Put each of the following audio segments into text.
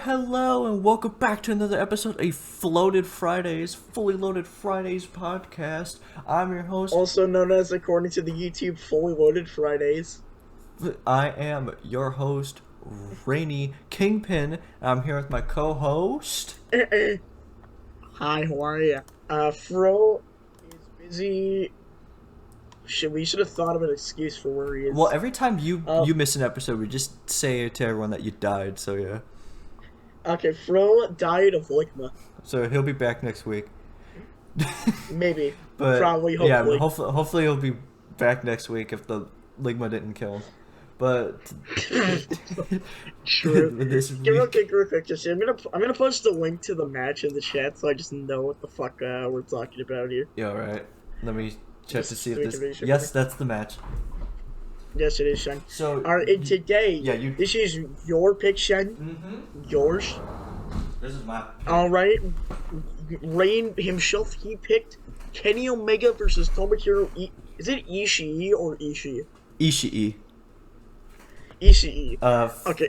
Hello, and welcome back to another episode of Floated Fridays, Fully Loaded Fridays podcast. I'm your host. Also known as, according to the YouTube, Fully Loaded Fridays. I am your host, Rainy Kingpin. I'm here with my co-host. Hi, how are ya? Fro is busy. We should have thought of an excuse for where he is. Well, every time you miss an episode, we just say to everyone that you died, so yeah. Okay, Fro died of ligma. So he'll be back next week. Maybe. But probably, hopefully. Yeah, hopefully he'll be back next week if the ligma didn't kill him. But Sure. This week, real quick. Just I'm gonna post the link to the match in the chat so I just know what the fuck we're talking about here. Yeah, alright. Let me check to see if this. Sure. Yes, that's the match. Yes, it is, Shen. So today, this is your pick, Shen. Mm-hmm. Yours. This is my pick. All right. Rain himself, he picked Kenny Omega versus Tomohiro. Is it Ishii or Ishii? Ishii. Ishii. Okay.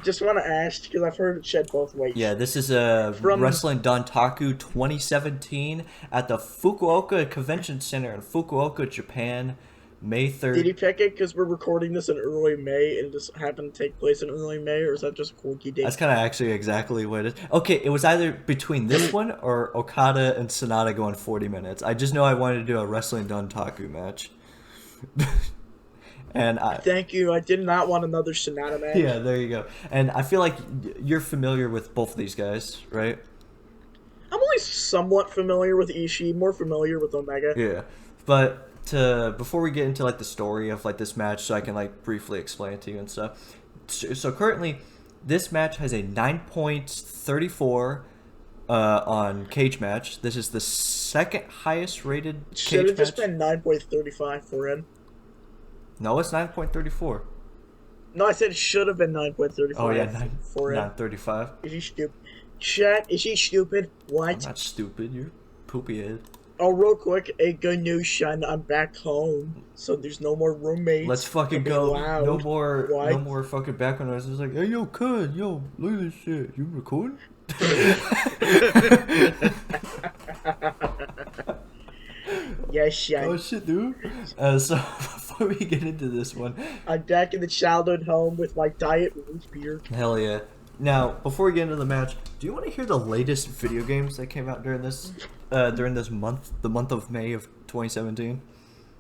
Just want to ask because I've heard it said both ways. Yeah, this is Wrestling Dontaku 2017 at the Fukuoka Convention Center in Fukuoka, Japan. May 3rd. Did he pick it because we're recording this in early May and this happened to take place in early May, or is that just a quirky date? That's kind of actually exactly what it is. Okay, it was either between this one or Okada and Sonata going 40 minutes. I just know I wanted to do a Wrestling Dontaku match. And Thank you. I did not want another Sonata match. Yeah, there you go. And I feel like you're familiar with both of these guys, right? I'm only somewhat familiar with Ishii, more familiar with Omega. Yeah, but before we get into like the story of like this match, so I can like briefly explain it to you and stuff. So currently, this match has a 9.34 on Cage Match. This is the second highest rated Cage Should have just match. been 9.35 for him. No, it's 9.34. No, I said it should have been 9.35. Oh yeah, for him. 9.35. Is he stupid? Chat, is he stupid? What? I'm not stupid. You're poopy head. Oh, real quick, a good news, Sean. I'm back home, so there's no more roommates. Let's fucking go. Loud. No more. What? No more fucking background noise. It's like, hey, yo, cuz, yo, look at this shit. You recording? Yes, Sean. Oh shit, dude. So before we get into this one, I'm back in the childhood home with my diet root beer. hell yeah. Now, before we get into the match, do you want to hear the latest video games that came out during this month, the month of May of 2017?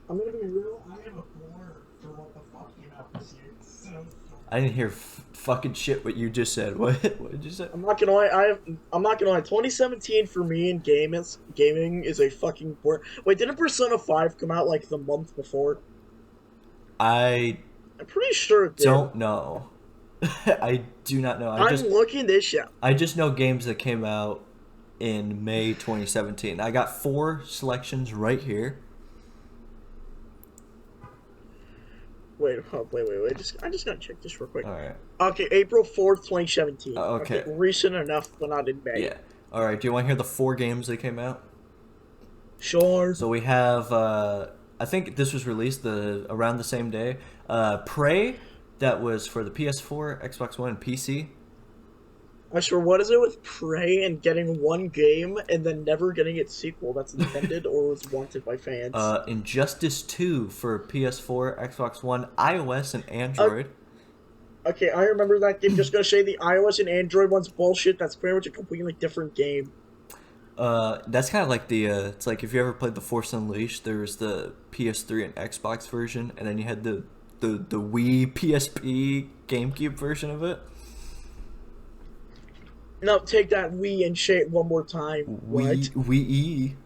I'm gonna be real. I am a bore for what the fuck came out this year. So I didn't hear fucking shit what you just said. What did you say? I'm not gonna lie. I'm not gonna lie. 2017 for me in gaming is a fucking bore. Wait, didn't Persona 5 come out like the month before? I'm pretty sure it did. Don't know. I do not know. I'm looking this shit. I just know games that came out in May 2017. I got 4 selections right here. Wait. I just gotta check this real quick. All right. Okay, April 4th, 2017. Okay. Recent enough, but not in May. Yeah. All right. Do you want to hear the 4 games that came out? Sure. So we have. I think this was released around the same day. Prey. That was for the PS4, Xbox One, and PC. I swear, what is it with Prey and getting one game and then never getting its sequel that's intended or was wanted by fans? Injustice 2 for PS4, Xbox One, iOS, and Android. Okay, I remember that game. Just gonna say the iOS and Android one's bullshit. That's pretty much a completely different game. That's kind of like it's like if you ever played The Force Unleashed, there was the PS3 and Xbox version, and then you had the Wii, PSP, GameCube version of it. No, take that Wii and say it one more time. Wii.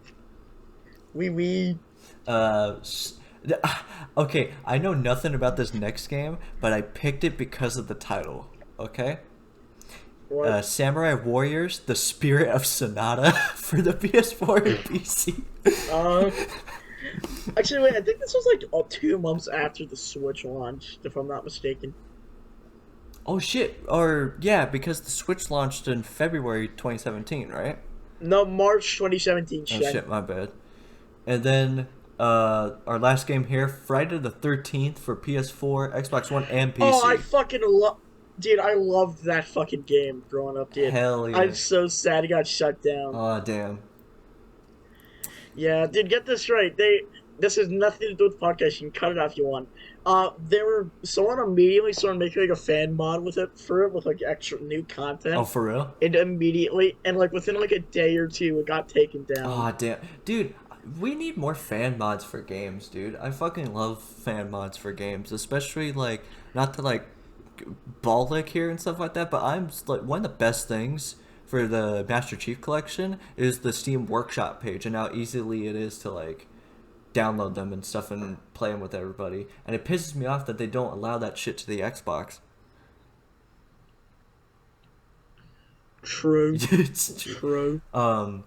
Okay, I know nothing about this next game, but I picked it because of the title. Okay. What? Samurai Warriors: The Spirit of Sonata for the PS4 and PC. Actually, wait, I think this was like 2 months after the Switch launched, if I'm not mistaken. Oh shit! Or yeah, because the Switch launched in February 2017, right? No, March 2017. Oh shit, my bad. And then our last game here, Friday the 13th for PS4, Xbox One, and PC. Oh, I fucking love. Dude, I loved that fucking game growing up, dude. Hell I'm yeah. so sad it got shut down. Oh damn. Yeah, dude, get this right. This has nothing to do with podcasting. You can cut it off if you want. Someone immediately started making like a fan mod with like extra new Oh, content, for real? and immediately and like within like a day or two, it got taken down. Oh damn, dude. We need more fan mods for games, dude. I fucking love fan mods for games, especially like not to like ball lick here and stuff like that, but I'm like one of the best things for the Master Chief Collection is the Steam Workshop page and how easily it is to like download them and stuff and play them with everybody. And it pisses me off that they don't allow that shit to the Xbox. True. It's True. One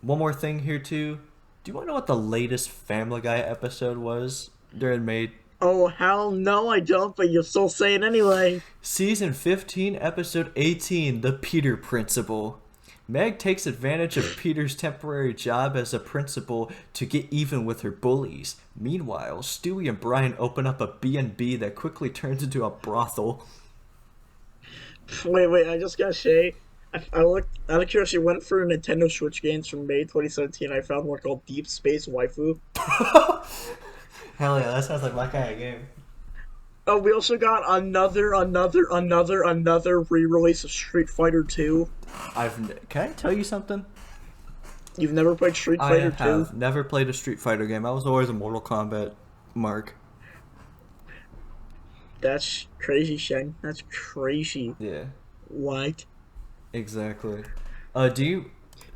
more thing here too. Do you want to know what the latest Family Guy episode was during May? Oh hell no, I don't. But you'll still say it anyway. Season 15, episode 18, The Peter Principle. Meg takes advantage of Peter's temporary job as a principal to get even with her bullies. Meanwhile, Stewie and Brian open up a B&B that quickly turns into a brothel. Wait, I just gotta say, I looked out of curiosity, went for Nintendo Switch games from May 2017. I found one called Deep Space Waifu. Hell yeah, that sounds like my kind of game. Oh, we also got another re-release of Street Fighter 2. Can I tell you something? You've never played Street Fighter 2? I have never played a Street Fighter game. I was always a Mortal Kombat mark. That's crazy, Shen. That's crazy. Yeah. What? Exactly. Do you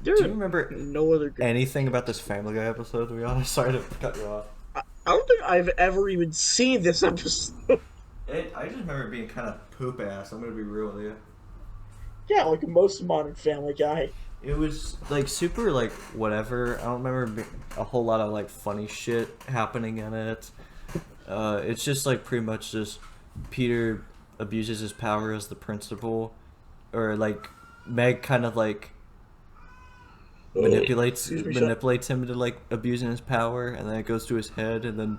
remember no other anything about this Family Guy episode, to be honest? Sorry to cut you off. I don't think I've ever even seen this episode. I just remember it being kind of poop ass. I'm gonna be real with you. Yeah, like most modern Family Guy. It was like super like whatever. I don't remember a whole lot of like funny shit happening in it. It's just like pretty much just Peter abuses his power as the principal, or like Meg kind of like manipulates him to like abusing his power, and then it goes to his head, and then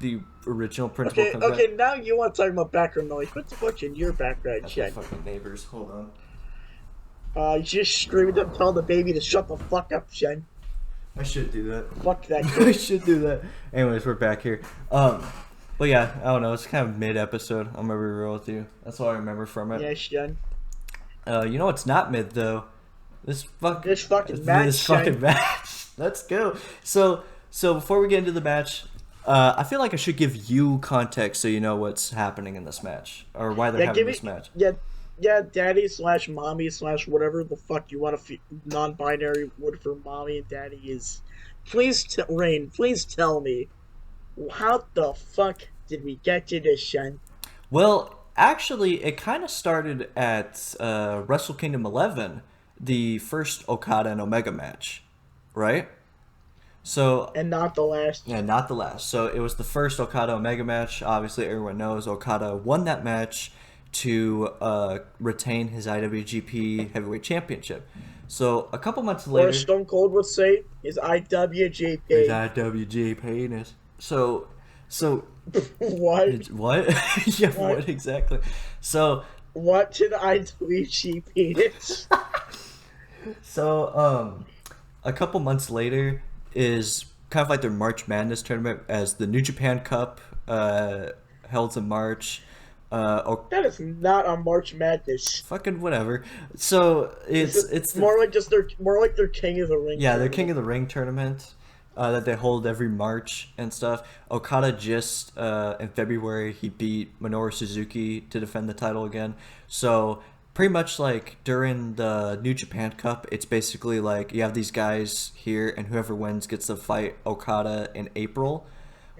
the original principal comes Okay, back. now you want to talk about background noise. What's the fuck in your background, That's Jen? my fucking neighbors. Hold on. You just screamed and tell the baby to shut the fuck up, Jen. I should do that. Fuck that I kid. should do that. Anyways, we're back here. But yeah, I don't know. It's kind of mid-episode. I'm gonna be real with you. That's all I remember from it. Yes, Jen. You know what's not mid though? This fucking match. Let's go. So before we get into the match, I feel like I should give you context so you know what's happening in this match or why they're having this match. Yeah, daddy / mommy / whatever the fuck you want to non-binary word for mommy and daddy is. Rain, please tell me, how the fuck did we get to this, Shen? Well, actually, it kind of started at Wrestle Kingdom 11, the first Okada and Omega match, right? So and not the last. Yeah, not the last. So it was the first Okada Omega match. Obviously, everyone knows Okada won that match to retain his IWGP Heavyweight Championship. So a couple months later, or Stone Cold would say, his IWGP. His IWGP penis. So what? What? Yeah, what exactly? So what did IWGP penis? So a couple months later is kind of like their March Madness tournament as the New Japan Cup held in March. That is not a March Madness. Fucking whatever. So it's more like their King of the Ring. Yeah, their King of the Ring tournament that they hold every March and stuff. Okada just in February he beat Minoru Suzuki to defend the title again. So pretty much like during the New Japan Cup, it's basically like you have these guys here, and whoever wins gets to fight Okada in April.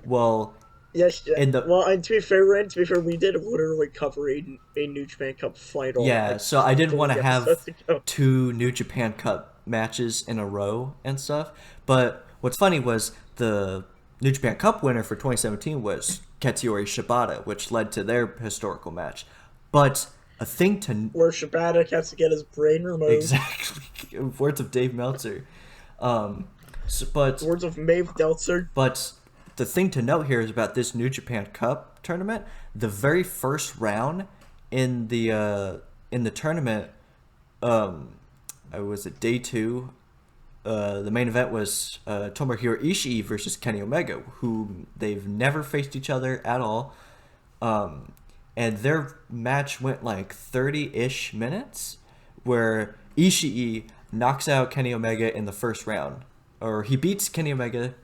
Well. Yes, and to be fair, we did literally cover a New Japan Cup fight. Yeah, so I didn't want to have 2 New Japan Cup matches in a row and stuff. But what's funny was the New Japan Cup winner for 2017 was Katsuyori Shibata, which led to their historical match. But a thing to... where Shibata has to get his brain removed. Exactly. Words of Dave Meltzer. Words of Maeve Deltzer. But... the thing to note here is about this New Japan Cup tournament, the very first round in the tournament, it was at day 2. The main event was Tomohiro Ishii versus Kenny Omega, who they've never faced each other at all. And their match went like 30-ish minutes, where Ishii knocks out Kenny Omega in the first round. Or he beats Kenny Omega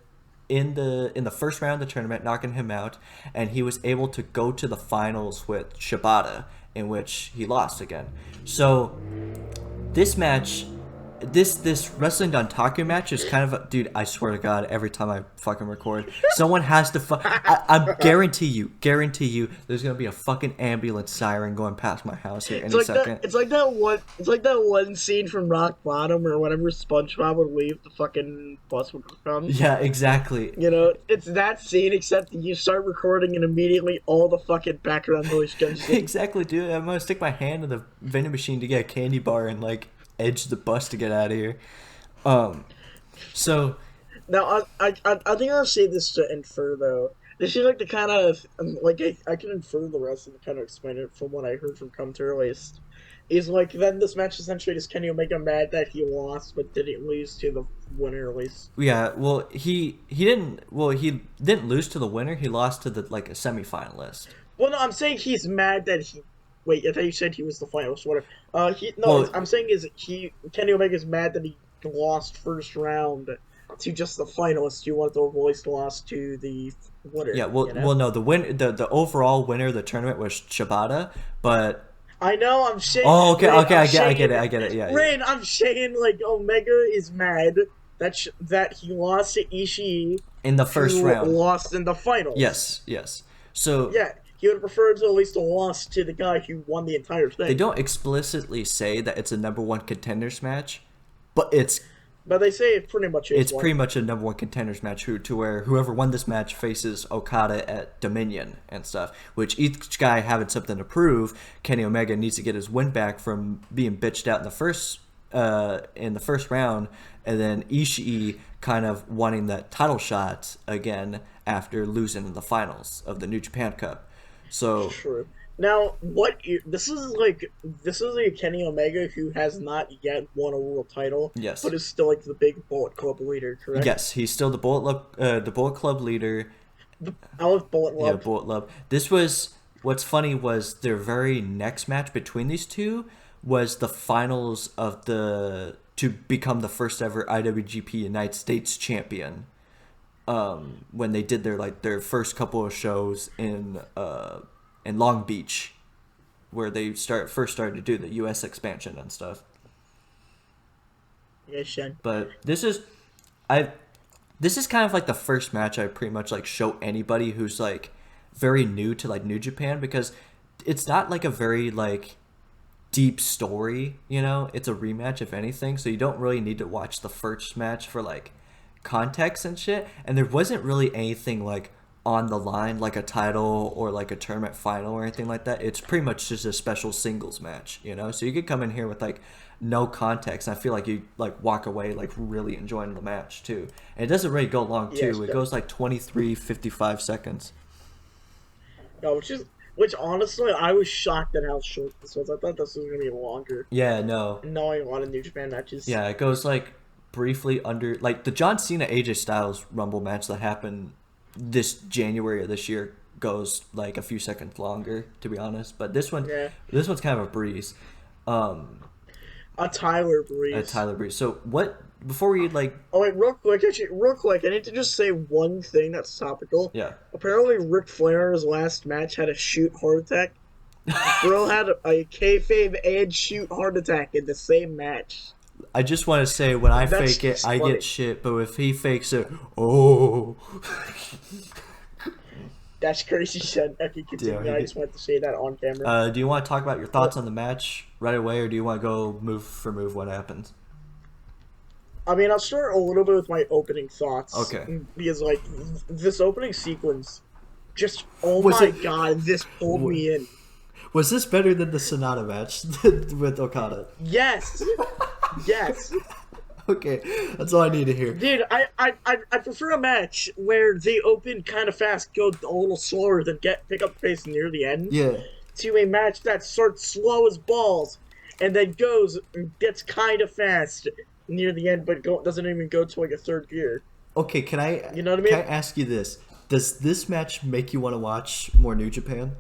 in the first round of the tournament, knocking him out, and he was able to go to the finals with Shibata, in which he lost again. So this match, this wrestling Dontaku match is kind of a, dude, I swear to God, every time I fucking record, someone has to I guarantee you there's gonna be a fucking ambulance siren going past my house here any second. It's like that one scene from Rock Bottom, or whenever SpongeBob would leave, the fucking bus would come. Yeah, exactly. You know, it's that scene, except you start recording and immediately all the fucking background noise comes in. Exactly, dude. I'm gonna stick my hand in the vending machine to get a candy bar and like edge the bus to get out of here. So now I think I'll say this to infer, though. This is like the kind of like I can infer the rest and kind of explain it from what I heard from Comter at least. Is like then this match essentially is Kenny Omega mad that he lost but didn't lose to the winner at least. Yeah, well he didn't lose to the winner. He lost to the like a semifinalist. Well, no, I'm saying he's mad that he. Wait, I thought you said he was the finalist. Whatever. I'm saying Kenny Omega's mad that he lost first round to just the finalist. You want the voice lost to the winner. Yeah, no, the overall winner of the tournament was Shibata, but I know I'm saying. Oh, okay, Rain, I get it. Yeah, Rain, I'm saying like Omega is mad that he lost to Ishii in the first round. Lost in the finals. Yes. So yeah. He would prefer to at least a loss to the guy who won the entire thing. They don't explicitly say that it's a number 1 contenders match, but they say it pretty much is. It's pretty much a number 1 contenders match to where whoever won this match faces Okada at Dominion and stuff, which each guy having something to prove. Kenny Omega needs to get his win back from being bitched out in the first round, and then Ishii kind of wanting that title shot again after losing in the finals of the New Japan Cup. So true. Now, this is a Kenny Omega who has not yet won a world title. Yes, but is still like the big Bullet Club leader, correct? Yes, he's still the Bullet Club leader. I love Bullet Club. Yeah, Bullet Club. What's funny was their very next match between these two was the finals of to become the first ever IWGP United States champion. When they did their first couple of shows in Long Beach, where they first started to do the U.S. expansion and stuff. Yeah, Shen. But this is kind of like the first match I pretty much like show anybody who's like very new to like New Japan, because it's not like a very like deep story, you know. It's a rematch if anything, so you don't really need to watch the first match for like context and shit, and there wasn't really anything like on the line like a title or like a tournament final or anything like that. It's pretty much just a special singles match, you know, so you could come in here with like no context and I feel like you like walk away like really enjoying the match too. And it doesn't really go long too. It goes like 53-55 seconds. No, which honestly I was shocked at how short this was. I thought this was gonna be longer. Yeah, no, knowing a lot of New Japan matches. Yeah, it goes like briefly under like the John Cena AJ Styles Rumble match that happened this January of this year goes like a few seconds longer, to be honest. But this one's kind of a breeze. A Tyler breeze. So what? Before we like. Oh wait, real quick. I need to just say one thing that's topical. Yeah. Apparently, Ric Flair in his last match had a shoot heart attack. Bro had a kayfabe and shoot heart attack in the same match. I just want to say, when I fake it, I get shit. But if he fakes it, oh. That's crazy shit. Okay, continue. Yeah, I just wanted to say that on camera. Do you want to talk about your thoughts on the match right away, or do you want to go move for move what happens? I mean, I'll start a little bit with my opening thoughts. Okay. Because, like, this opening sequence, just, my god, this pulled me in. Was this better than the Sonata match with Okada? Yes. Yes. Okay, that's all I need to hear. Dude, I prefer a match where they open kind of fast, go a little slower, then pick up pace near the end. Yeah. to a match that starts slow as balls and then gets kind of fast near the end, but doesn't even go to like a third gear. Okay, You know what I can mean? I ask you this? Does this match make you want to watch more New Japan?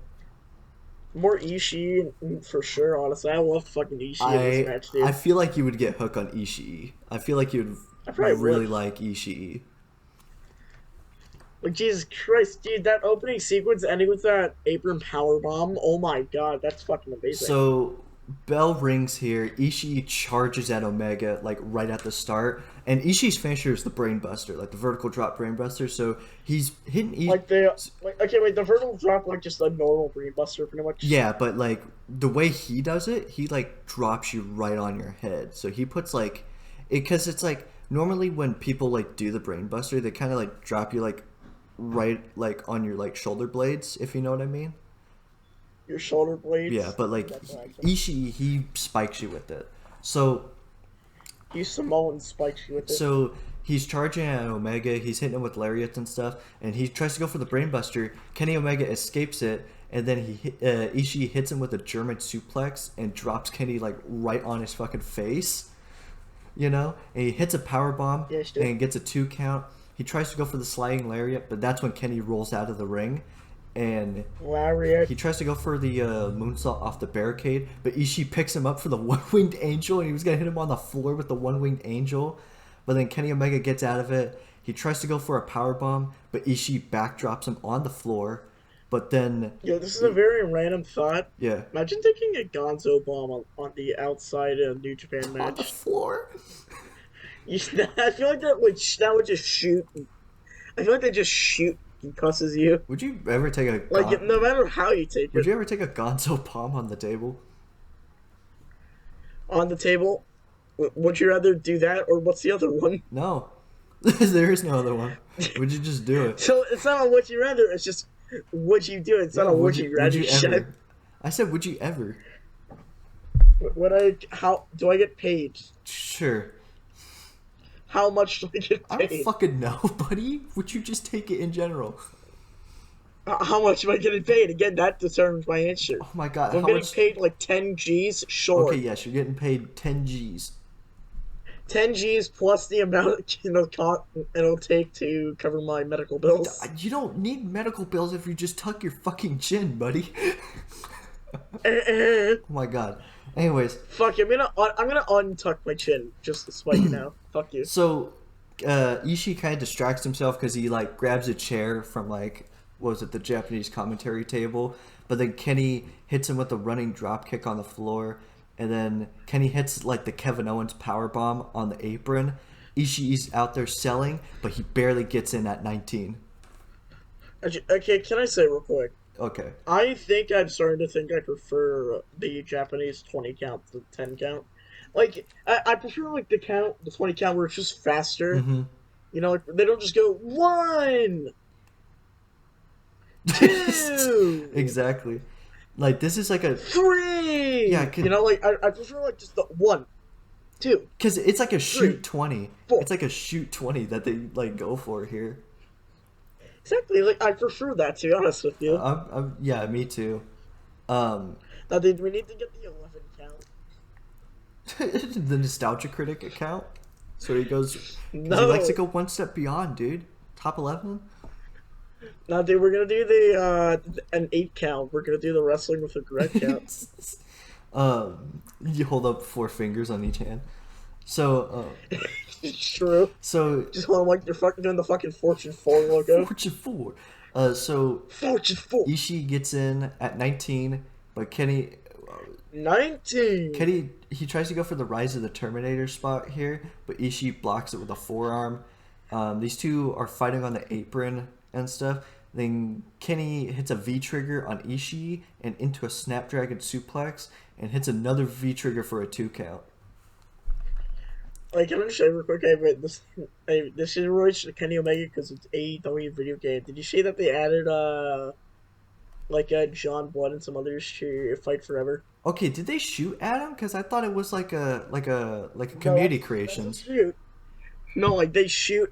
More Ishii for sure. Honestly, I love fucking Ishii in this match, I dude. feel like you would get hooked on Ishii. I feel like you'd I probably really would. like Ishii. Like Jesus Christ, dude! That opening sequence ending with that apron power bomb. Oh my god, that's fucking amazing. So bell rings here. Ishii charges at Omega like right at the start, and Ishii's finisher is the brainbuster, like the vertical drop brainbuster. So he's hitting. Okay, wait, the vertical drop like just a normal brainbuster, pretty much. Yeah, but like the way he does it, he like drops you right on your head. So he puts like it because it's like normally when people like do the brainbuster, they kind of like drop you like right like on your like shoulder blades, if you know what I mean. Your shoulder Yeah, blades. but like Ishii, he spikes you with it. So You Samoan spikes you with it. so he's charging at Omega. He's hitting him with lariats and stuff, and he tries to go for the brainbuster. Kenny Omega escapes it, and then Ishii hits him with a German suplex and drops Kenny like right on his fucking face. You know, and he hits a power bomb and gets a 2 count. He tries to go for the sliding lariat, but that's when Kenny rolls out of the ring. And lariat. He tries to go for the moonsault off the barricade, but Ishii picks him up for the one-winged angel, and he was going to hit him on the floor with the one-winged angel. But then Kenny Omega gets out of it. He tries to go for a power bomb, but Ishii backdrops him on the floor. But then... Yo, this is a very random thought. Yeah. Imagine taking a Gonzo bomb on the outside of a New Japan match. On the floor? I feel like that would just shoot. I feel like they just shoot cusses you. Would you ever take a... Like, no matter how you take it. Would you ever take a Gonzo bomb on the table? On the table? Would you rather do that, or what's the other one? No. There is no other one. Would you just do it? So, it's not a would you rather, it's just, would you do it? It's not a would you rather shit. I said, would you ever? How, do I get paid? Sure. How much do I get paid? I don't fucking know, buddy. Would you just take it in general? How much am I getting paid? Again, that determines my answer. Oh my god. If I'm getting paid like 10 G's, sure. Okay, yes, you're getting paid 10 G's. 10 G's plus the amount it'll take to cover my medical bills. You don't need medical bills if you just tuck your fucking chin, buddy. Oh my god. Anyways. Fuck, I'm gonna untuck my chin just to spite you now. Fuck you. So, Ishii kind of distracts himself because he like grabs a chair from like, what was it, the Japanese commentary table. But then Kenny hits him with a running drop kick on the floor. And then Kenny hits like the Kevin Owens powerbomb on the apron. Ishii's out there selling, but he barely gets in at 19. Okay, can I say real quick? Okay. I think I'm starting to think I prefer the Japanese 20 count to 10 count. Like, I prefer like the 20 count where it's just faster. Mm-hmm. You know, like, they don't just go 1, 2. Exactly. Like, this is like a 3. Yeah, you know, like I prefer like just the 1, 2. Because it's like a shoot 3, 20. 4. It's like a shoot 20 that they like go for here. Exactly. Like I prefer that, to be honest with you. Yeah, me too. Now, we need to get the 11 count. The nostalgia critic account. So he goes. No. He likes to go one step beyond, dude. Top 11. No, dude, we're gonna do an 8 count. We're gonna do the wrestling with a correct count. You hold up 4 fingers on each hand. So, True. So just hold them like you're fucking doing the fucking Fortune 4 logo. Fortune 4. So Fortune 4. Ishii gets in at 19, but Kenny. 19. Kenny, he tries to go for the Rise of the Terminator spot here, but Ishii blocks it with a forearm. These two are fighting on the apron and stuff. Then Kenny hits a V-trigger on Ishii and into a Snapdragon suplex and hits another V-trigger for a 2 count. Like, I'm gonna show you real quick. This is related to Kenny Omega because it's AEW video game. Did you see that they added John Blood and some others to Fight Forever? Okay, did they shoot at him? Because I thought it was like a community creations. No, like they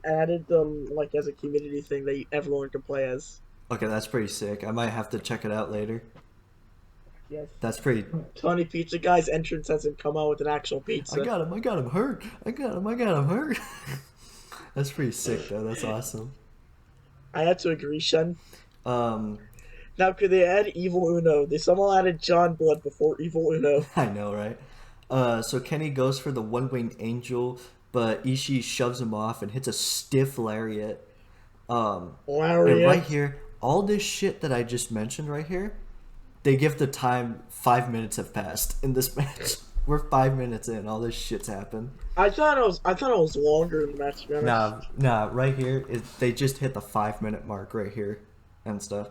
added them like as a community thing that everyone can play as. Okay, that's pretty sick. I might have to check it out later. Yes. That's pretty. Tony Pizza Guy's entrance hasn't come out with an actual I pizza. got him. I got him hurt. I got him hurt. That's pretty sick though. That's awesome. I have to agree, Shen. Um, Now, could they add Evil Uno? They somehow added John Blood before Evil Uno. I know, right? So Kenny goes for the one-winged angel, but Ishii shoves him off and hits a stiff lariat. And right Lariat. here, all this shit that I just mentioned right here, they give the time 5 minutes have passed in this match. We're 5 minutes in, all this shit's happened. I thought it was longer in the match, to be honest. Nah, right here, they just hit the 5 minute mark right here and stuff.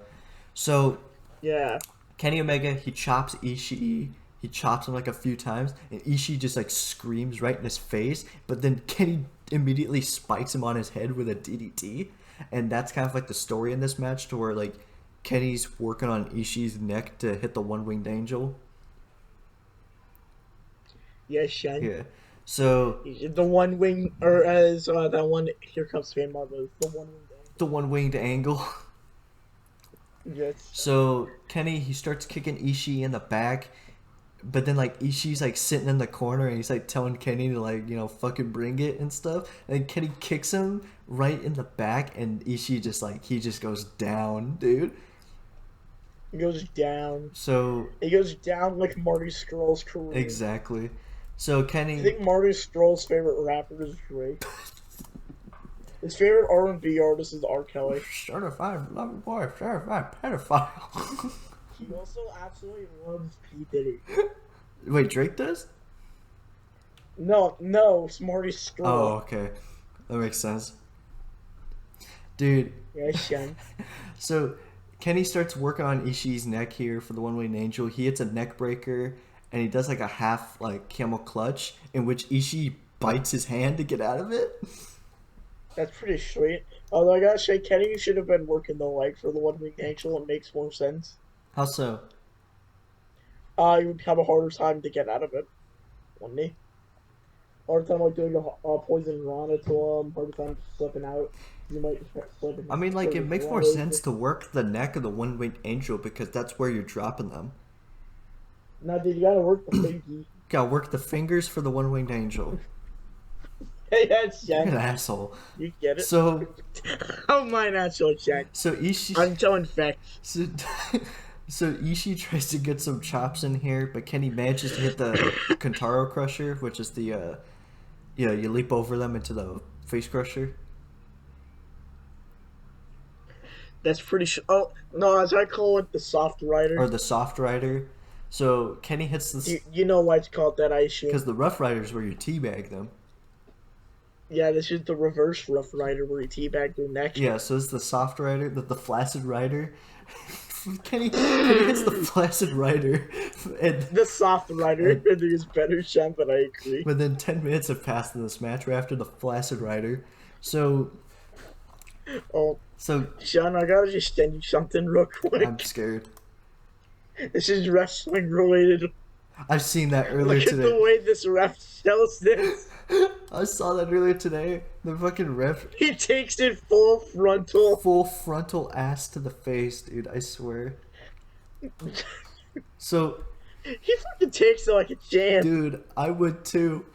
So, Yeah. Kenny Omega, he chops Ishii. He chops him like a few times, and Ishii just like screams right in his face. But then Kenny immediately spikes him on his head with a DDT, and that's kind of like the story in this match, to where like Kenny's working on Ishii's neck to hit the one-winged angel. Yes, Shen. Yeah. So The one wing, or as that one, here comes Fame Marvel, the one wing. the one-winged angle. Yes. So Kenny, he starts kicking Ishii in the back, but then like Ishii's like sitting in the corner and he's like telling Kenny to like, you know, fucking bring it and stuff. And Kenny kicks him right in the back, and Ishii just like, he just goes down, dude. He goes down. So He goes down like Marty Scurll's career. exactly. So Kenny, I think Marty Scurll's favorite rapper is Drake. His favorite R&B artist is R. Kelly. certified lover boy, certified pedophile. He also absolutely loves P. Diddy. Wait, Drake does? No, it's Marty Scurll. Oh, okay, that makes sense, dude. Yeah, Shen. So Kenny starts working on Ishii's neck here for the one-winged angel. He hits a neck breaker, and he does like a half like camel clutch, in which Ishii bites his hand to get out of it. That's pretty sweet. Although I gotta say, Kenny should have been working the leg for the one-winged angel. It makes more sense. How so? You would have a harder time to get out of it, wouldn't he? Harder time like doing a poison Rana to him. Harder time slipping out. You might slip. I mean, like, it makes more sense to work the neck of the one-winged angel, because that's where you're dropping them. Now, dude, you gotta work the pinky. Gotta work the fingers for the one-winged angel. Hey, that's You're Jack. an asshole. You get it? So, Oh, my natural Jack. so Ishii. I'm telling facts. So, so Ishii tries to get some chops in here, but Kenny manages to hit the Kentaro Crusher, which is the, you leap over them into the face crusher. That's pretty Oh, no, as I call it, the soft rider. Or the soft rider. So Kenny hits this. You know why it's called that, I assume. Because the rough rider is where you teabag them. Yeah, this is the reverse rough rider where you teabag their neck. Yeah, so it's the soft rider, the flaccid rider. Kenny hits the flaccid rider. And the soft rider, I think is better, Sean, but I agree. Within 10 minutes have passed in this match. We're after the flaccid rider. So, Sean, I gotta just send you something real quick. I'm scared. This is wrestling related. I've seen that earlier today. Look at the way this ref shows this. I saw that earlier today. The fucking ref. He takes it full frontal. Full frontal ass to the face, dude. I swear. So. He fucking takes it like a champ. Dude, I would too.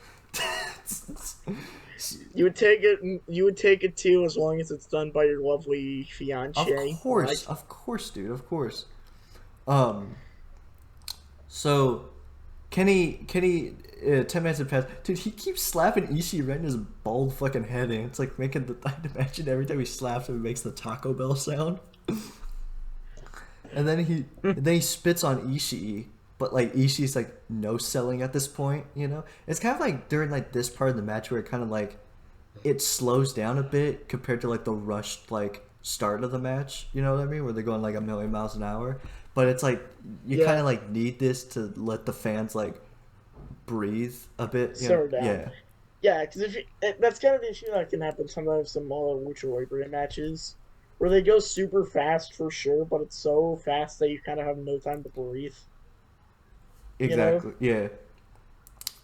You would take it too, as long as it's done by your lovely fiance. Of course, dude. Of course. So. Kenny, 10 minutes have passed. Dude, he keeps slapping Ishii right in his bald fucking head, and it's like making the. I imagine every time he slaps him, it makes the Taco Bell sound. And then he spits on Ishii, but like Ishii's like no selling at this point, you know. It's kind of like during like this part of the match where it kind of like it slows down a bit compared to like the rushed like start of the match, you know what I mean? Where they're going like a million miles an hour. But it's like you kind of like need this to let the fans like breathe a bit. Slow down. Yeah, because that's kind of the issue that can happen sometimes in some Lucha Libre matches, where they go super fast for sure, but it's so fast that you kind of have no time to breathe. Exactly. You know? Yeah.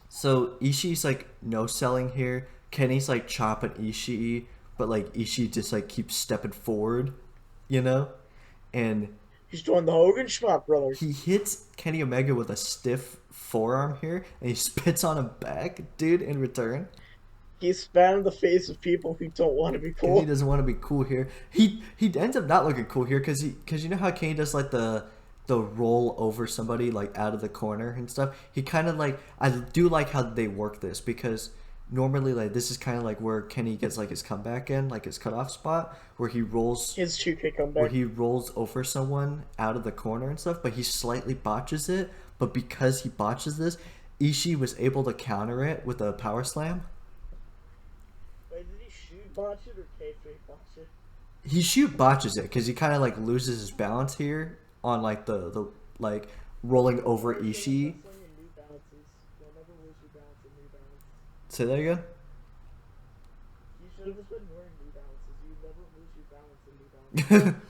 So Ishii's like no selling here. Kenny's like chopping Ishii, but like Ishii just like keeps stepping forward, you know, and. He's doing the Hogan shot, brother. He hits Kenny Omega with a stiff forearm here, and he spits on him back, dude, in return. He's spat in the face of people who don't want to be cool. Kenny doesn't want to be cool here. He ends up not looking cool here because you know how Kenny does like the roll over somebody like out of the corner and stuff. He kind of like, I do like how they work this, because normally like this is kind of like where Kenny gets like his comeback in, like his cutoff spot where he rolls his 2K comeback, where he rolls over someone out of the corner and stuff, but he slightly botches it. But because he botches this, Ishii was able to counter it with a power slam. Wait, did he shoot botch it or kayfabe botch it? He shoot botches it because he kind of like loses his balance here on like the like rolling over Ishii. Say that again? You should have just been wearing New Balances. You never lose your balance in New Balances.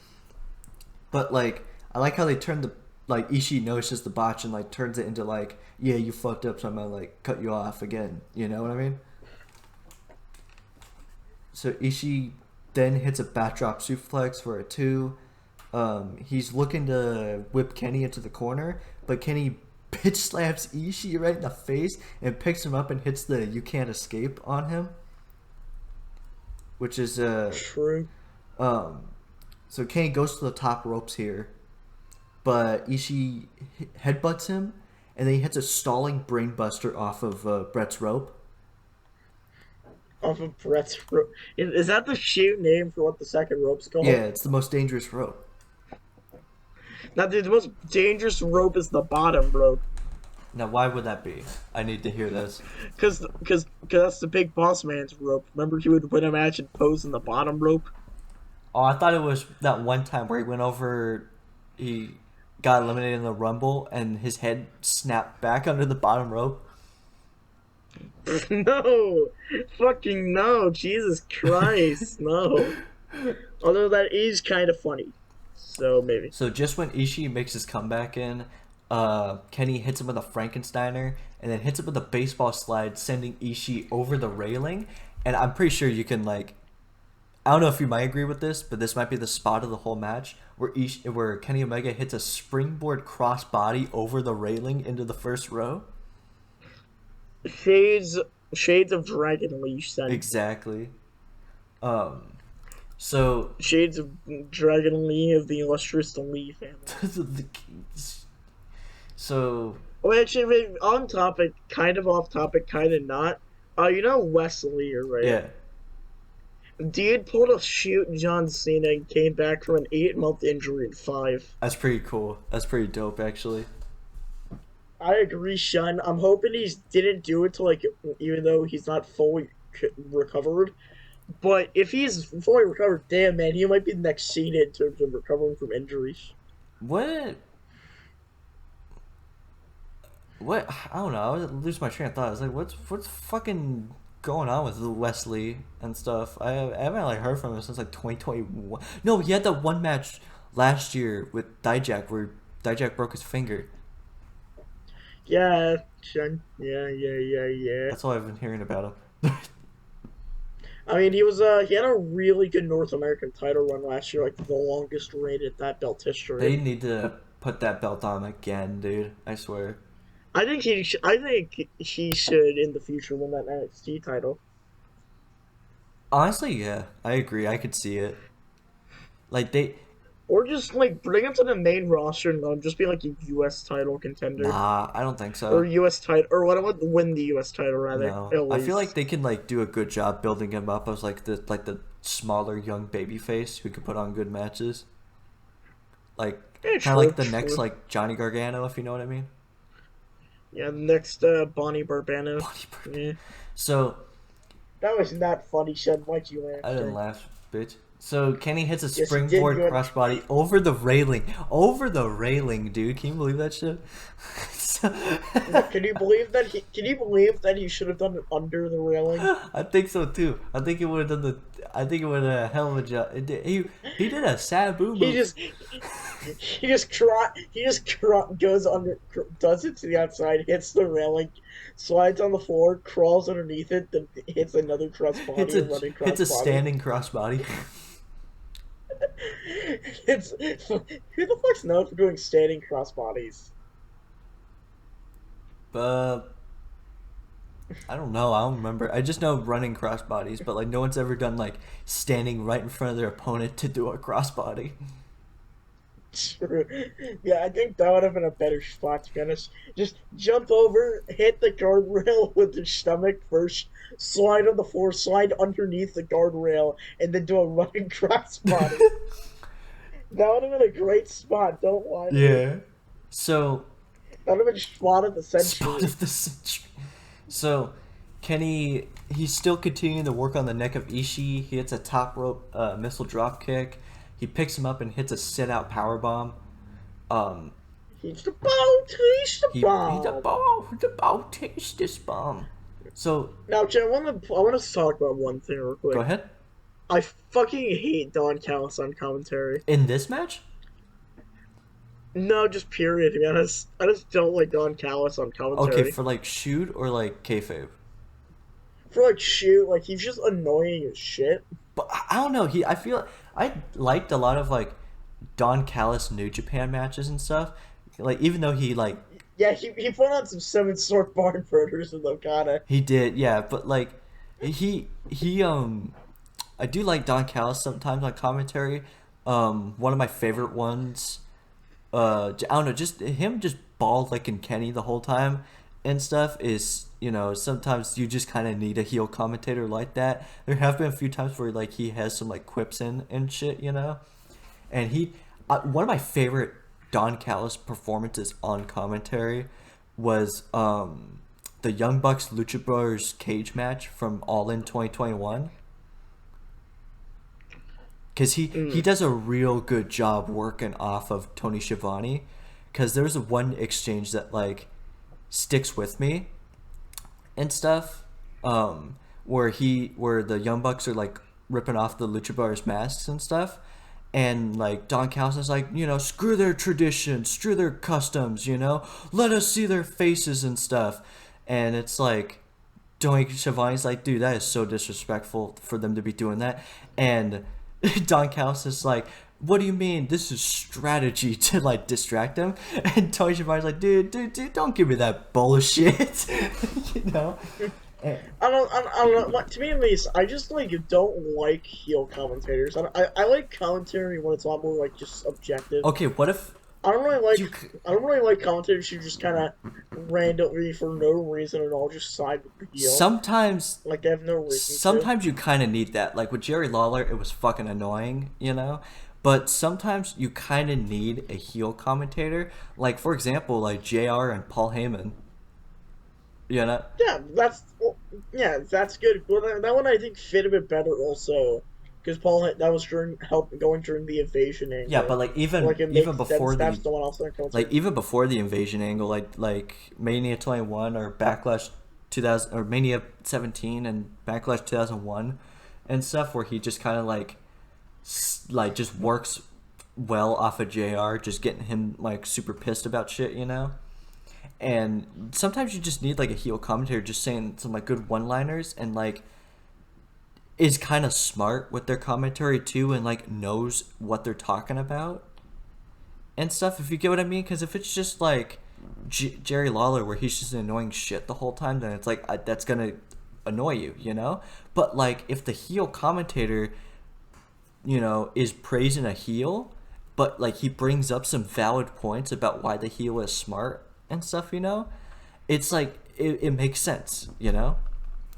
But like, I like how they turn the, like, Ishii notices the botch and like turns it into like, yeah, you fucked up, so I'm gonna like cut you off again. You know what I mean? So Ishii then hits a backdrop suplex for a 2. He's looking to whip Kenny into the corner, but Kenny bitch slaps Ishii right in the face and picks him up and hits the "you can't escape" on him, which is true. So Kenny goes to the top ropes here, but Ishii headbutts him, and then he hits a stalling brainbuster off of Brett's rope. Off of Brett's rope. Is that the shoot name for what the second rope's called? Yeah, it's the most dangerous rope. Now, dude, the most dangerous rope is the bottom rope. Now, why would that be? I need to hear this. Because that's the big boss man's rope. Remember, he would win a match and pose in the bottom rope? Oh, I thought it was that one time where he went over, he got eliminated in the Rumble, and his head snapped back under the bottom rope. No! Fucking no! Jesus Christ, no. Although that is kind of funny. So, maybe. So, just when Ishii makes his comeback in, Kenny hits him with a Frankensteiner, and then hits him with a baseball slide, sending Ishii over the railing. And I'm pretty sure you can, like, I don't know if you might agree with this, but this might be the spot of the whole match where Kenny Omega hits a springboard crossbody over the railing into the first row. Shades of Dragon Leash then. Exactly. So Shades of Dragon Lee of the illustrious Lee family. So well, actually, on topic, kind of off topic, kind of not. You know Wesley, right? Yeah. Dude pulled a shoot John Cena and came back from an 8-month injury in 5. That's pretty cool. That's pretty dope, actually. I agree, Shun. I'm hoping he didn't do it to, like, even though he's not fully recovered. But if he's fully recovered, damn, man, he might be the next Cena in terms of recovering from injuries. What? I don't know. I was losing my train of thought. I was like, what's fucking going on with Wesley and stuff? I haven't like heard from him since like 2021. No, he had that one match last year with Dijak where Dijak broke his finger. Yeah, Shun. Yeah. That's all I've been hearing about him. I mean, he had a really good North American title run last year, like the longest reign at that belt history. They need to put that belt on again, dude. I swear. I think he should in the future win that NXT title. Honestly, yeah, I agree. I could see it. Like or just like bring him to the main roster and let him just be like a U.S. title contender. Nah, I don't think so. Or U.S. title, or what? Win the U.S. title rather. No, I feel like they can like do a good job building him up as like the smaller young babyface who could put on good matches. Like kind of like the next like Johnny Gargano, if you know what I mean. Yeah, the next Bonnie Barbano. Yeah. So that was not funny, Shed. Why'd you laugh? I didn't laugh, bitch. So Kenny hits a springboard crossbody over the railing. Over the railing, dude. Can you believe that shit? Can you believe that he should have done it under the railing? I think so too. I think it would have done a hell of a job. He did a Sabu move. He just goes under, does it to the outside, hits the railing, slides on the floor, crawls underneath it, then hits another crossbody. Hits a standing crossbody. It's who the fuck's known for doing standing crossbodies? But I don't know. I don't remember. I just know running crossbodies, but like no one's ever done like standing right in front of their opponent to do a crossbody. True. Yeah, I think that would have been a better spot to be honest. Just jump over, hit the guardrail with your stomach first, slide on the floor, slide underneath the guardrail, and then do a running crossbody. That would have been a great spot. Don't lie to me. Yeah. So That would have been spot of the spot century. of the century. So Kenny, he's still continuing to work on the neck of Ishii. He hits a top rope missile drop kick. He picks him up and hits a sit out power bomb. He's the boat. He's the The ball taste this bomb. So now, Jay, I want to talk about one thing real quick. go ahead. I fucking hate Don Callis on commentary. In this match? No, just period. To be honest, I just don't like Don Callis on commentary. Okay, for like shoot or like kayfabe. For like shoot, like he's just annoying as shit. But I don't know. I feel I liked a lot of like Don Callis New Japan matches and stuff. Like even though he like Yeah, he put on some 7 sword barn burners with Okada. he did, yeah. But like he I do like Don Callis sometimes on commentary. One of my favorite ones. I don't know, just him just bald like in Kenny the whole time and stuff is, you know, sometimes you just kind of need a heel commentator like that. There have been a few times where like he has some like quips in and shit, you know, and one of my favorite Don Callis performances on commentary was the Young Bucks Lucha Brothers cage match from All In 2021. Because he does a real good job working off of Tony Schiavone. Because there's one exchange that like sticks with me and stuff, where the Young Bucks are like ripping off the Lucha Brothers masks and stuff, and like Don Callis is like, you know, screw their traditions, screw their customs, you know, let us see their faces and stuff, and it's like Tony Schiavone's like, dude, that is so disrespectful for them to be doing that, and Don Callis is like, what do you mean? This is strategy to like distract him. And Tony Schiavone's like, dude, don't give me that bullshit. You know? I don't know. To me, at least, I just like don't like heel commentators. I like commentary when it's a lot more like just objective. Okay, what if I don't really like commentators who just kind of randomly, for no reason at all, just side with the heel. Sometimes, like they have no reason. Sometimes you kind of need that. Like with Jerry Lawler, it was fucking annoying, you know. But sometimes you kind of need a heel commentator. Like for example, like JR and Paul Heyman. You know. Yeah, that's good. But that one I think fit a bit better also. Because that was during the invasion angle. Yeah, but like even before that's the one else like even before the invasion angle, like Mania 21 or Backlash 2000 or Mania 17 and Backlash 2001 and stuff, where he just kind of like just works well off of JR, just getting him like super pissed about shit, you know. And sometimes you just need like a heel commentator just saying some like good one-liners and like is kind of smart with their commentary too, and like knows what they're talking about and stuff, if you get what I mean. Because if it's just like Jerry Lawler where he's just annoying shit the whole time, then it's like that's gonna annoy you, you know. But like if the heel commentator, you know, is praising a heel, but like he brings up some valid points about why the heel is smart and stuff, you know, it's like it makes sense, you know,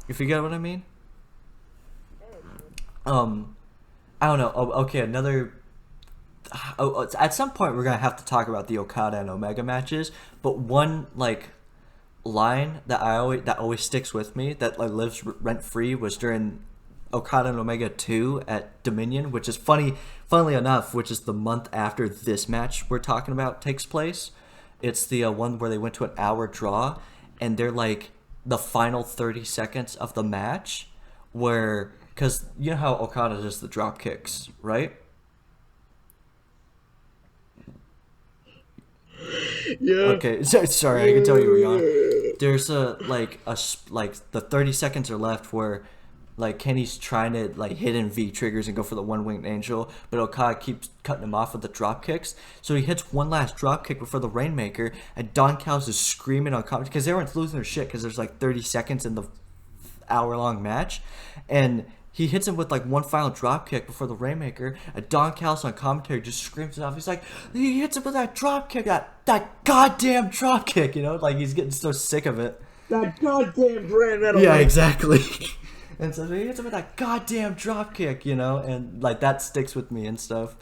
if you get what I mean. I don't know. Okay, another. At some point, we're gonna have to talk about the Okada and Omega matches. But one like line that always sticks with me, that like lives rent free, was during Okada and Omega 2 at Dominion, which is funnily enough, which is the month after this match we're talking about takes place. It's the one where they went to an hour draw, and they're like the final 30 seconds of the match, where. Because you know how Okada does the drop kicks, right? Yeah. Okay, sorry, I can tell you were on. There's the 30 seconds are left where like Kenny's trying to like hit in V triggers and go for the one winged angel, but Okada keeps cutting him off with the drop kicks. So he hits one last drop kick before the Rainmaker, and Don Callis is screaming on commentary because everyone's losing their shit because there's like 30 seconds in the hour-long match, and he hits him with like one final drop kick before the Rainmaker, and Don Callis on commentary just screams it off. He's like, he hits him with that drop kick, that goddamn drop kick, you know, like he's getting so sick of it. That goddamn brand metal. Yeah, exactly. And so he hits him with that goddamn drop kick, you know, and like that sticks with me and stuff.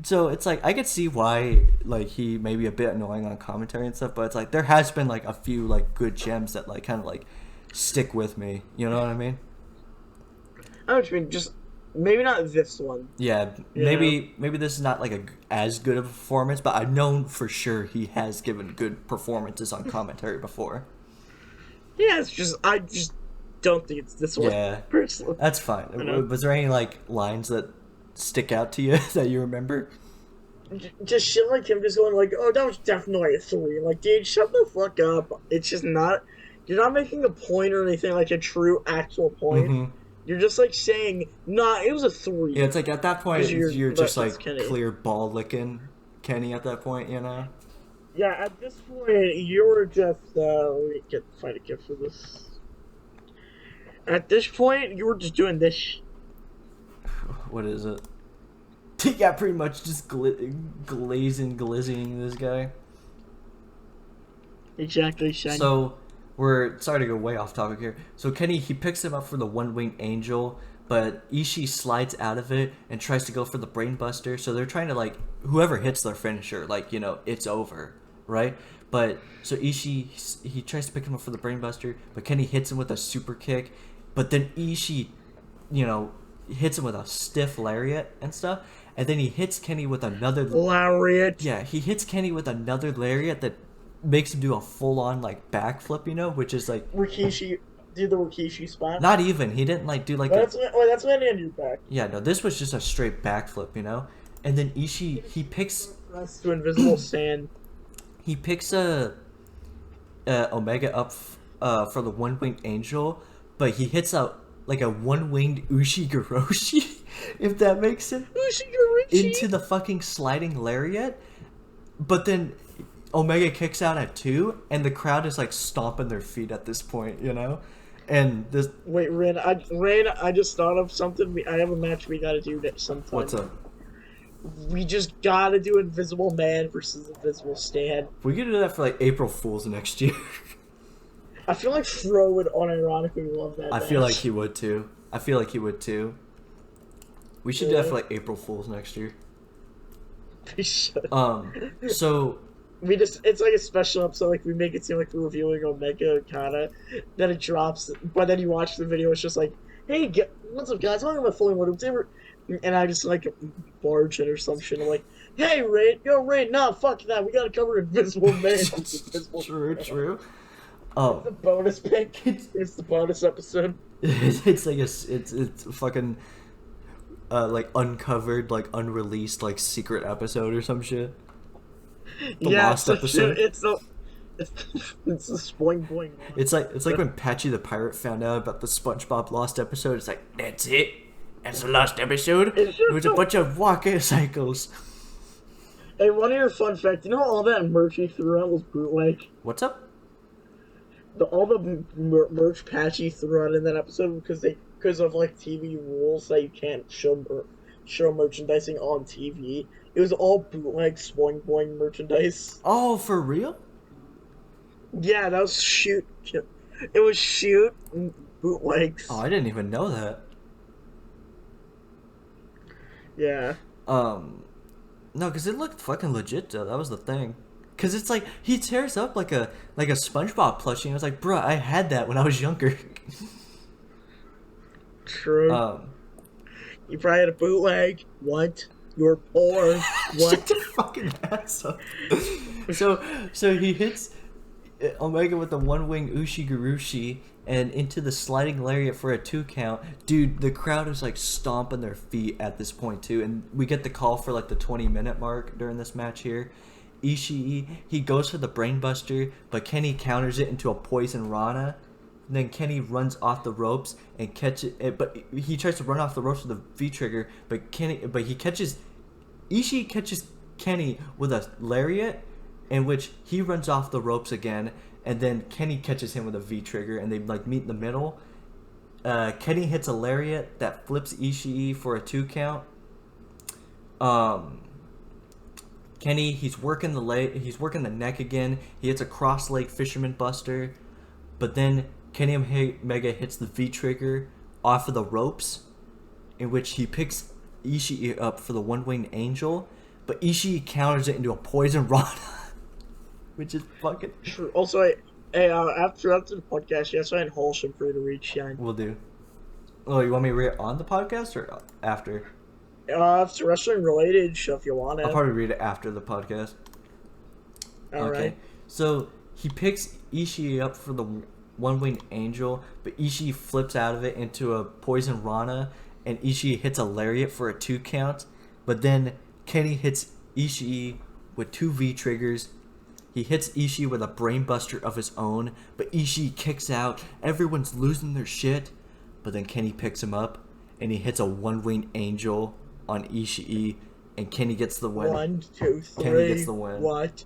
So it's like I could see why like he may be a bit annoying on commentary and stuff, but it's like there has been like a few like good gems that like kind of like stick with me. You know what I mean? I know what you mean. Just maybe not this one. Yeah, maybe this is not like as good of a performance, but I've known for sure he has given good performances on commentary before. Yeah, it's just I just don't think it's this one. Yeah, personally. That's fine. Was there any like lines that stick out to you that you remember? Just shit like him just going like, oh, that was definitely a 3. Like, dude, shut the fuck up. It's just not. You're not making a point or anything like a true actual point. Mm-hmm. You're just like saying, nah, it was a 3. Yeah, it's like at that point you're just like clear ball licking Kenny at that point, you know? Yeah, at this point you're just let me find a gift for this. At this point, you were just doing this. What is it? Yeah, pretty much just glazing this guy. Exactly, Shiny. So, we're sorry to go way off topic here. So Kenny, he picks him up for the one-winged angel, but Ishii slides out of it and tries to go for the brainbuster. So they're trying to like whoever hits their finisher, like, you know, it's over, right? But so Ishii, he tries to pick him up for the brainbuster, but Kenny hits him with a super kick. But then Ishii, you know, hits him with a stiff lariat and stuff. And then he hits Kenny with another... Lariat? Yeah, he hits Kenny with another lariat that makes him do a full-on, like, backflip, you know? Which is, like... Rikishi... Do the Rikishi spot? Not even. He didn't, like, do, like... That's when he your back. Yeah, no, this was just a straight backflip, you know? And then Ishii, he picks... To invisible sand. He picks Omega up for the one-winged angel... But he hits out like a one-winged Ushigoroshi, if that makes sense. Ushigoroshi! Into the fucking sliding lariat. But then Omega kicks out at 2, and the crowd is like stomping their feet at this point, you know? And this... Wait, Ren, I just thought of something. I have a match we gotta do sometime. What's up? We just gotta do Invisible Man versus Invisible Stan. We could do that for like April Fool's next year. I feel like Fro would unironically love that. I feel like he would too. We should do that for like April Fool's next year. We should. So it's like a special episode, like we make it seem like we're reviewing Omega Okada, then it drops, but then you watch the video, it's just like, hey, what's up guys, welcome to Fully Loaded, and I just like barge it or some shit, I'm like, hey Rain, nah, fuck that, we gotta cover Invisible Man. True. It's a bonus pick. It's the bonus episode. It's like it's fucking like uncovered, like unreleased, like secret episode or some shit. The lost episode. It's a spoing boing. It's like when Patchy the Pirate found out about the SpongeBob lost episode. It's like, that's it. That's the lost episode. It was a bunch of walker cycles. Hey, one of your fun facts. You know all that merch he threw out was bootleg. What's up? All the merch Patchy threw out in that episode because of like TV rules that you can't show merchandising on TV. It was all bootleg Spoing Boing merchandise. Oh, for real? Yeah, that was shoot. It was shoot bootlegs. Oh, I didn't even know that. Yeah. No, because it looked fucking legit though. That was the thing. Cause it's like he tears up like a SpongeBob plushie, and I was like, "Bruh, I had that when I was younger." True. You probably had a bootleg. What? You're poor. What? Shut the fucking ass up. So he hits Omega with the one-wing Ushigurushi and into the sliding lariat for a 2 count. Dude, the crowd is like stomping their feet at this point too, and we get the call for like the 20-minute mark during this match here. Ishii, he goes for the brainbuster, but Kenny counters it into a poison Rana. then Kenny runs off the ropes and catches it, but he tries to run off the ropes with a V trigger, but Ishii catches Kenny with a lariat, in which he runs off the ropes again, and then Kenny catches him with a V trigger, and they like meet in the middle. Kenny hits a lariat that flips Ishii for a 2 count. Kenny, he's working the neck again. He hits a cross leg fisherman buster, but then Kenny Omega hits the V trigger off of the ropes, in which he picks Ishii up for the one-winged angel, but Ishii counters it into a poison rana, which is fucking true. Also, after the podcast, yes, I had Wholesome for you to read, Shine. Will do. Oh, you want me to read it on the podcast or after? It's wrestling related, so if you want it. I'll probably read it after the podcast. Alright. So he picks Ishii up for the one-winged angel, but Ishii flips out of it into a poison rana, and Ishii hits a lariat for a 2 count. But then Kenny hits Ishii with 2 V triggers. He hits Ishii with a brainbuster of his own, but Ishii kicks out. Everyone's losing their shit. But then Kenny picks him up, and he hits a one-winged angel on Ishii, and Kenny gets the win. 1, 2, 3. Kenny gets the win. What?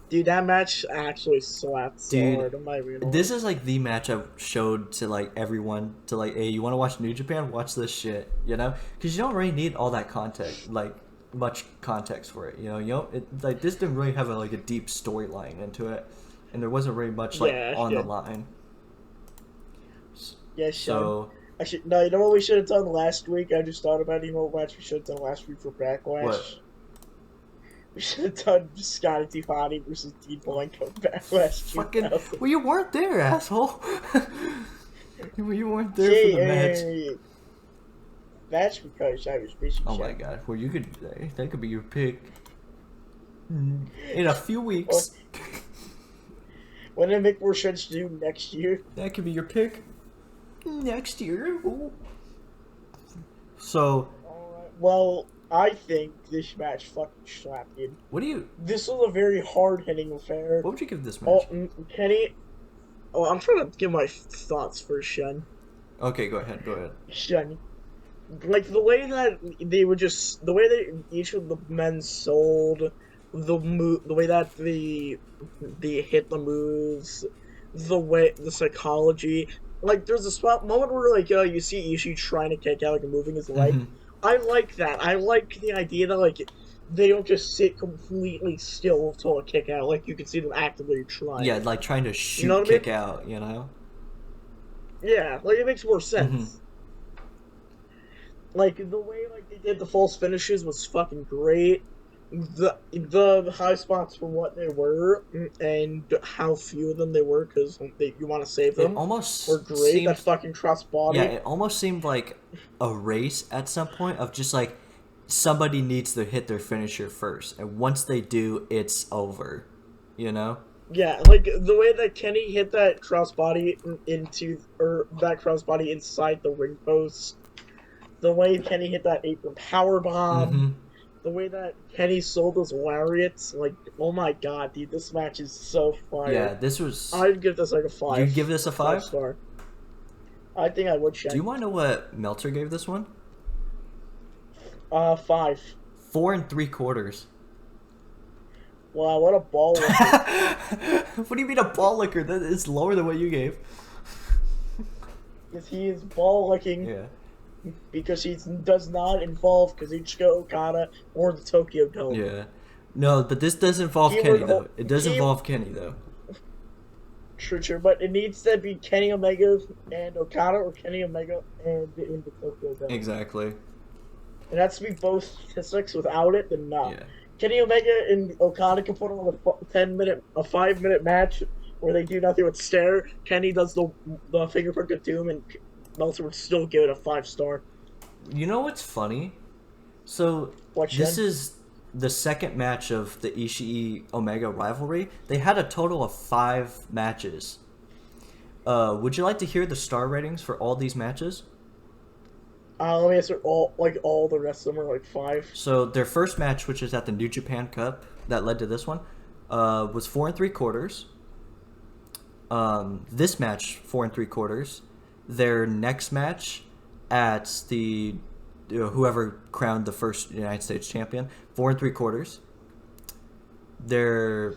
Dude, that match actually slapped so hard. This is like the match I showed to like everyone to like, hey, you want to watch New Japan? Watch this shit, you know? Because you don't really need all that context, like much context for it, you know. Like this didn't really have a deep storyline into it, and there wasn't really much on the line. Yeah, so. No, you know what we should have done last week? I just thought about it. You know what match we should have done last week for Backlash? What? We should have done Scotty Tiffany versus Dean Malenko Backlash. Fucking, well, you weren't there, asshole. You weren't there for the match. That's because I was busy. Oh my god. Well, that could be your pick in a few weeks. When it make more sense to do next year. That could be your pick next year. Ooh. So. Alright. Well, I think this match fucking slapped, dude. This was a very hard-hitting affair. What would you give this match? Kenny. Oh, I'm trying to give my thoughts first, Shun. Okay, go ahead. Shun. Like, the way that each of the men sold, the way that they hit the moves, the psychology. Like, there's a moment where, you see Ishii trying to kick out, moving his leg. Mm-hmm. I like that. I like the idea that, they don't just sit completely still until a kick out. Like, you can see them actively trying. Yeah, like trying to shoot kick out, you know? Yeah, it makes more sense. Mm-hmm. The way, they did the false finishes was fucking great. The high spots for what they were, and how few of them they were, because you want to save them. It almost were great. That fucking crossbody. Yeah, it almost seemed like a race at some point of just somebody needs to hit their finisher first, and once they do, it's over. You know? Yeah, the way that Kenny hit that crossbody that crossbody inside the ring post, the way Kenny hit that apron power bomb. Mm-hmm. The way that Kenny sold those lariats, oh my god, dude, this match is so fire. Yeah, this was... I'd give this a 5. You'd give this a 5? 5-star. I think I would, Shane. Do you want to know what Meltzer gave this one? 5. 4 3/4. Wow, what a ball licker. What do you mean a ball licker? That is lower than what you gave. Because he is ball licking. Yeah. Because he does not involve Kazuchika Okada or the Tokyo Dome. Yeah. No, but this does involve Kenny, though. It does involve Kenny, though. True, but it needs to be Kenny Omega and Okada, or Kenny Omega and in the Tokyo Dome. Exactly. It has to be both statistics. Without it, then no. Yeah. Kenny Omega and Okada can put on a 5-minute match where they do nothing but stare. Kenny does the fingerprint of doom, and Meltzer would still give it a 5-star. You know what's funny? So this is the second match of the Ishii Omega rivalry. They had a total of 5 matches. Would you like to hear the star ratings for all these matches? Let me answer all the rest of them are 5. So their first match, which is at the New Japan Cup, that led to this one, was 4 3/4. This match 4 3/4. Their next match at the whoever crowned the first United States champion, 4 3/4. Their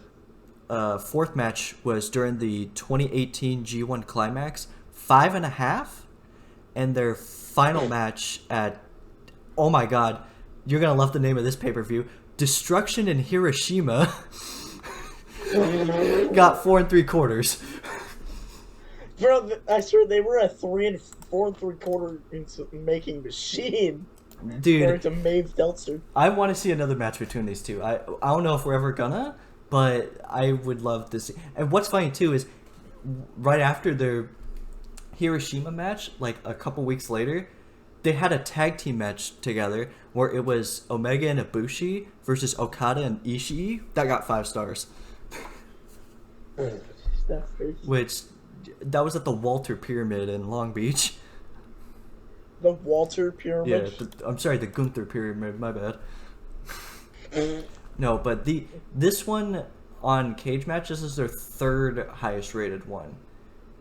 fourth match was during the 2018 G1 Climax, 5.5, and their final match at, oh my god, you're gonna love the name of this pay-per-view, Destruction in Hiroshima, got 4 3/4. Bro, I swear they were a 3 4 3/4 making machine. Dude, to Maeve Delster. I want to see another match between these two. I don't know if we're ever gonna, but I would love to see. And what's funny too is right after their Hiroshima match, like a couple weeks later, they had a tag team match together where it was Omega and Ibushi versus Okada and Ishii. That got 5 stars. Which, that was at the Walter Pyramid in Long Beach. The Walter Pyramid? Yeah, I'm sorry, the Gunther Pyramid, my bad. No, but this one on Cage Match, this is their 3rd highest rated one.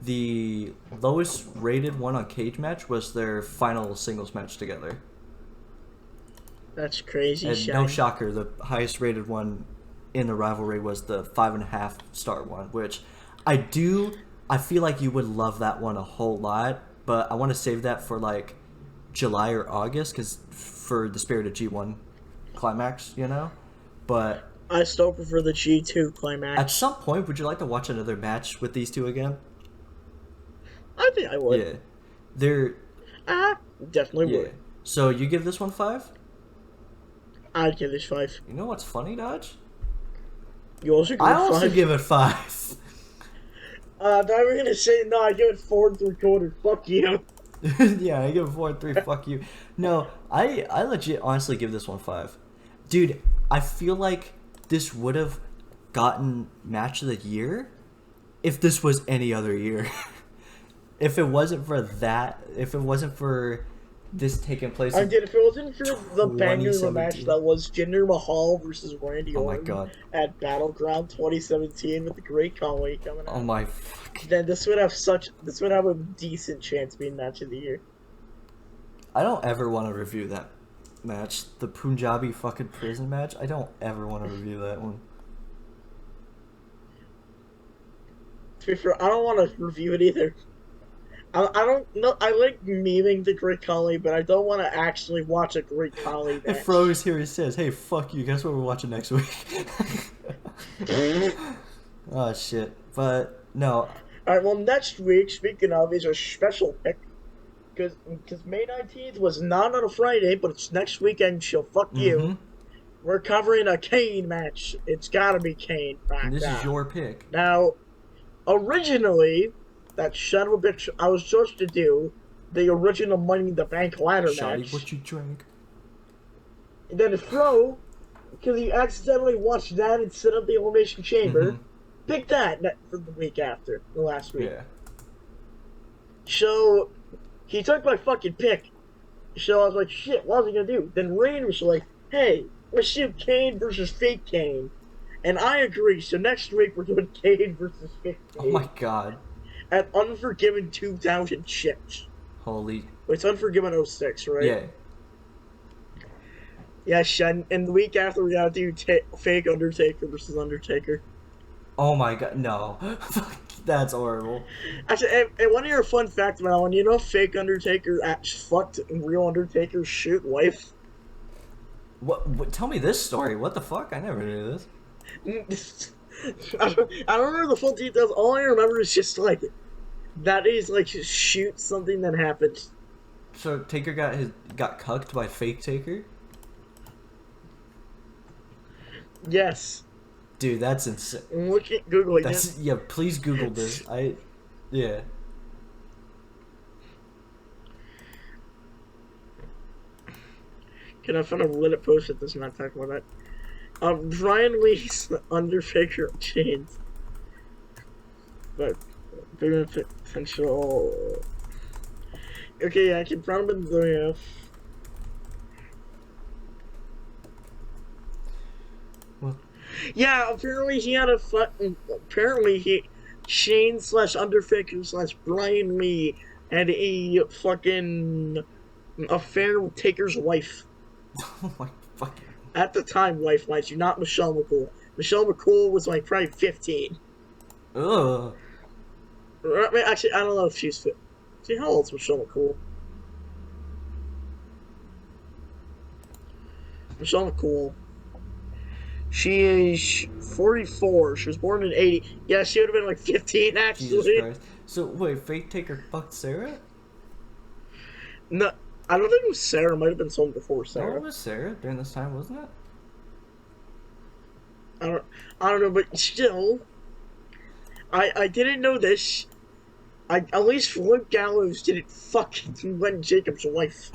The lowest rated one on Cage Match was their final singles match together. That's crazy. And no shocker, the highest rated one in the rivalry was the 5.5 star one, which I feel like you would love that one a whole lot, but I want to save that for like July or August, because for the Spirit of G1 Climax, you know? But I still prefer the G2 Climax. At some point, would you like to watch another match with these two again? I think I would. Yeah. They're... definitely would. So, you give this one 5? I'd give this 5. You know what's funny, Dodge? You also give I it 5? also give it 5. Now we're gonna say, no, I give it 4 3/4. Fuck you. Yeah, I give it 4 3. Fuck you. No, I legit honestly give this one 5. Dude, I feel like this would have gotten Match of the Year if this was any other year. If it wasn't for this taking place. I did. If it wasn't for the banger of a match that was Jinder Mahal versus Randy Orton, my god, at Battleground 2017 with the Great Khali coming out. Oh my fuck. Then this would have a decent chance being Match of the Year. I don't ever want to review that match, the Punjabi fucking prison match. I don't ever want to review that one. To be fair, I don't want to review it either. I don't know. I like memeing the Great Khali, but I don't want to actually watch a Great Khali match. If Fro's here, he says, "Hey, fuck you. Guess what we're watching next week?" Oh shit! But no. All right. Well, next week, speaking of, is a special pick because May 19th was not on a Friday, but it's next weekend. So fuck you. We're covering a Kane match. It's gotta be Kane. And this is your pick. Now, originally, that son of a bitch, I was supposed to do the original Money in the Bank ladder match. What you drank? And then Fro, because he accidentally watched that instead of the Elimination Chamber, picked that for the week after, the last week. Yeah. So, he took my fucking pick. So I was like, shit, what was I gonna do? Then Rain was like, hey, let's do Kane versus Fake Kane. And I agree, so next week we're doing Kane versus Fake Kane. Oh my god. At Unforgiven 2006. Holy. It's Unforgiven 06, right? Yeah. Yeah, and the week after we gotta do Fake Undertaker versus Undertaker. Oh my god, no. That's horrible. Actually, and one of your fun facts about one, you know Fake Undertaker fucked Real Undertaker's shoot wife? What? Tell me this story. What the fuck? I never knew this. I don't remember the full details. All I remember is just like that is like shoot something that happened. So Taker got cucked by Fake Taker? Yes. Dude, that's insane. Look at Googling it. Yeah, please Google this. Yeah. Can I find a Reddit post that does not talk about that? Brian Lee's Undertaker chains. But potential. Okay, I can probably do Yeah, apparently he had a Shane slash Undertaker slash Brian Lee had a fucking affair with Taker's wife. Oh my fucking. At the time, wife, mind you, not Michelle McCool. Michelle McCool was like probably 15. Ugh. Actually, I don't know if she's fit. See, how old's Michelle McCool? Michelle McCool. She is 44. She was born in 80. Yeah, she would have been like 15, actually. Jesus Christ. So, wait, Faith Taker fucked Sarah? No, I don't think it was Sarah. It might have been someone before Sarah. No, it was Sarah during this time, wasn't it? I don't know, but still, I didn't know this. At least Luke Gallows didn't fuck Glenn Jacobs' wife.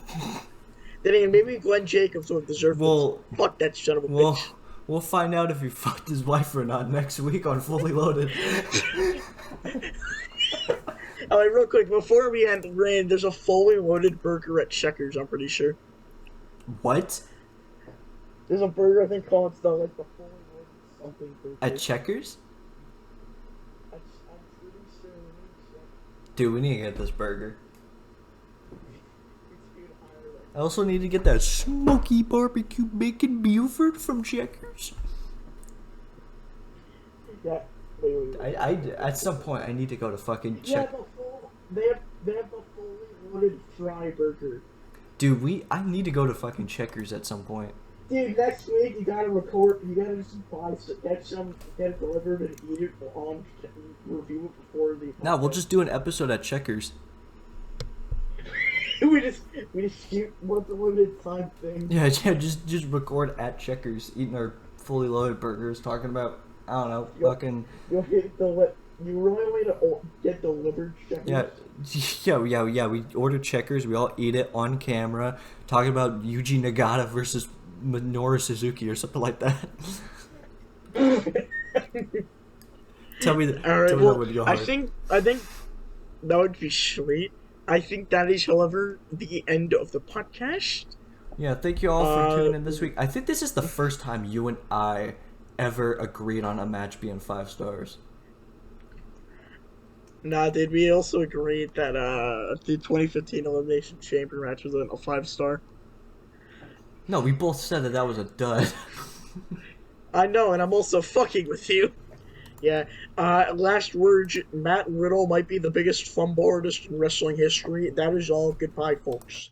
Then maybe Glenn Jacobs would deserve it. Fuck that son of a bitch. We'll find out if he fucked his wife or not next week on Fully Loaded. Alright, real quick, before we end, Rand, there's a fully loaded burger at Checkers, I'm pretty sure. What? There's a burger, I think, called the fully loaded something burger. At Checkers? Dude, we need to get this burger. I also need to get that smoky barbecue bacon Buford from Checkers. Yeah. Wait. I at some point I need to go to fucking Checkers. They have the fully loaded fry burger. Dude, I need to go to fucking Checkers at some point. Dude, next week you gotta record. You gotta just get it delivered and eat it on review it before the. No, we'll just do an episode at Checkers. we just shoot what's a limited time thing. Yeah, just record at Checkers, eating our fully loaded burgers, talking about fucking. You'll get you really want to get delivered Checkers? Yeah. We order Checkers. We all eat it on camera, talking about Yuji Nagata versus Minoru Suzuki or something like that. Tell me that. All right. Tell me that would go hard. I think that would be sweet. I think that is, however, the end of the podcast. Yeah, thank you all for tuning in this week. I think this is the first time you and I ever agreed on a match being 5 stars. Nah, did we also agreed that the 2015 Elimination Chamber match was a 5-star? No, we both said that was a dud. I know, and I'm also fucking with you. Yeah. Last words, Matt Riddle might be the biggest fumble artist in wrestling history. That is all. Goodbye, folks.